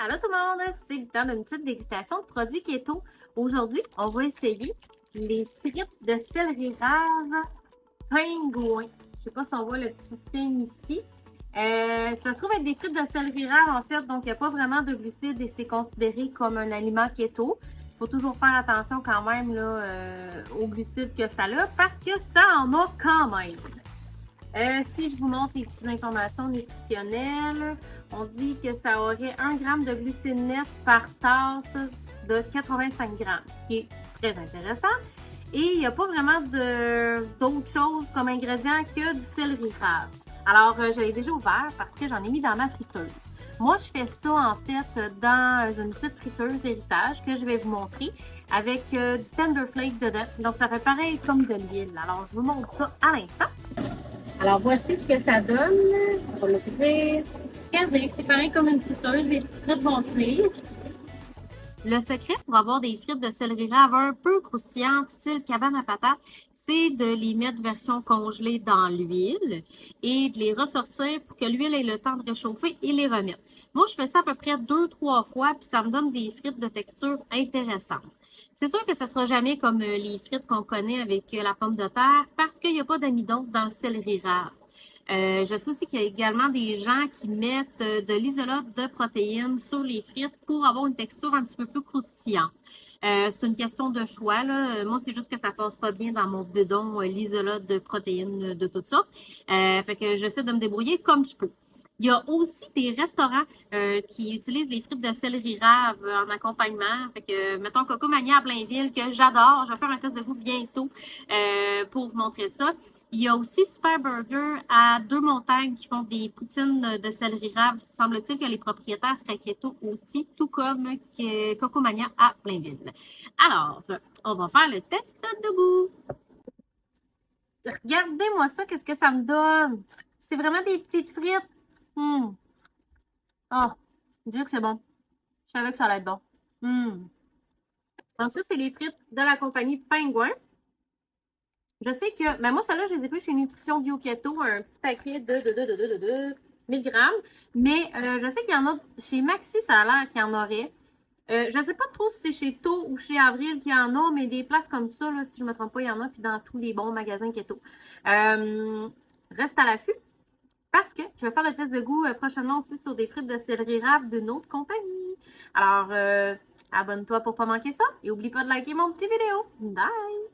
Allô tout le monde, c'est le temps d'une petite dégustation de produits keto. Aujourd'hui, on va essayer les frites de céleri rave pingouin. Je sais pas si on voit le petit signe ici. Ça se trouve être des frites de céleri rave en fait, donc il n'y a pas vraiment de glucides et c'est considéré comme un aliment keto. Il faut toujours faire attention quand même là, aux glucides que ça a parce que ça en a quand même. Si je vous montre les petites informations nutritionnelles, on dit que ça aurait 1 gramme de glucides net par tasse de 85 grammes, ce qui est très intéressant. Et il n'y a pas vraiment d'autres choses comme ingrédients que du céleri rave. Alors, je l'ai déjà ouvert parce que j'en ai mis dans ma friteuse. Moi, je fais ça en fait dans une petite friteuse héritage que je vais vous montrer avec du Tender Flake dedans. Donc, ça fait pareil comme de l'huile. Alors, je vous montre ça à l'instant. Alors, voici ce que ça donne. On va l'ouvrir. Regardez, c'est pareil comme une friteuse. Les petites frites vont cuire. Le secret pour avoir des frites de céleri rave un peu croustillantes, style cabane à patates, c'est de les mettre version congelée dans l'huile et de les ressortir pour que l'huile ait le temps de réchauffer et les remettre. Moi, je fais ça à peu près 2-3 fois, puis ça me donne des frites de texture intéressantes. C'est sûr que ça sera jamais comme les frites qu'on connaît avec la pomme de terre parce qu'il n'y a pas d'amidon dans le céleri rave. Je sais aussi qu'il y a également des gens qui mettent de l'isolate de protéines sur les frites pour avoir une texture un petit peu plus croustillante. C'est une question de choix, là. Moi, c'est juste que ça passe pas bien dans mon bidon, l'isolate de protéines de tout ça. Fait que j'essaie de me débrouiller comme je peux. Il y a aussi des restaurants qui utilisent les frites de céleri rave en accompagnement. Fait que, mettons, Coco Mania à Blainville, que j'adore. Je vais faire un test de goût bientôt pour vous montrer ça. Il y a aussi Super Burger à Deux-Montagnes qui font des poutines de céleri rave. Semble-t-il que les propriétaires seraient keto aussi, tout comme Coco Mania à Blainville. Alors, on va faire le test de goût. Regardez-moi ça, qu'est-ce que ça me donne? C'est vraiment des petites frites. Oh, Dieu que c'est bon. Je savais que ça allait être bon. Donc ça, c'est les frites de la compagnie Pingouin. Je sais que, ben moi, celle-là, je les ai pris chez Nutrition Bio Keto, un petit paquet de 1000 grammes. Mais je sais qu'il y en a, chez Maxi, ça a l'air qu'il y en aurait. Je ne sais pas trop si c'est chez Tau ou chez Avril qu'il y en a, mais des places comme ça, là, si je ne me trompe pas, il y en a, puis dans tous les bons magasins keto. Reste à l'affût, parce que je vais faire le test de goût prochainement aussi sur des frites de céleri rave d'une autre compagnie. Alors, abonne-toi pour ne pas manquer ça, et n'oublie pas de liker mon petit vidéo. Bye!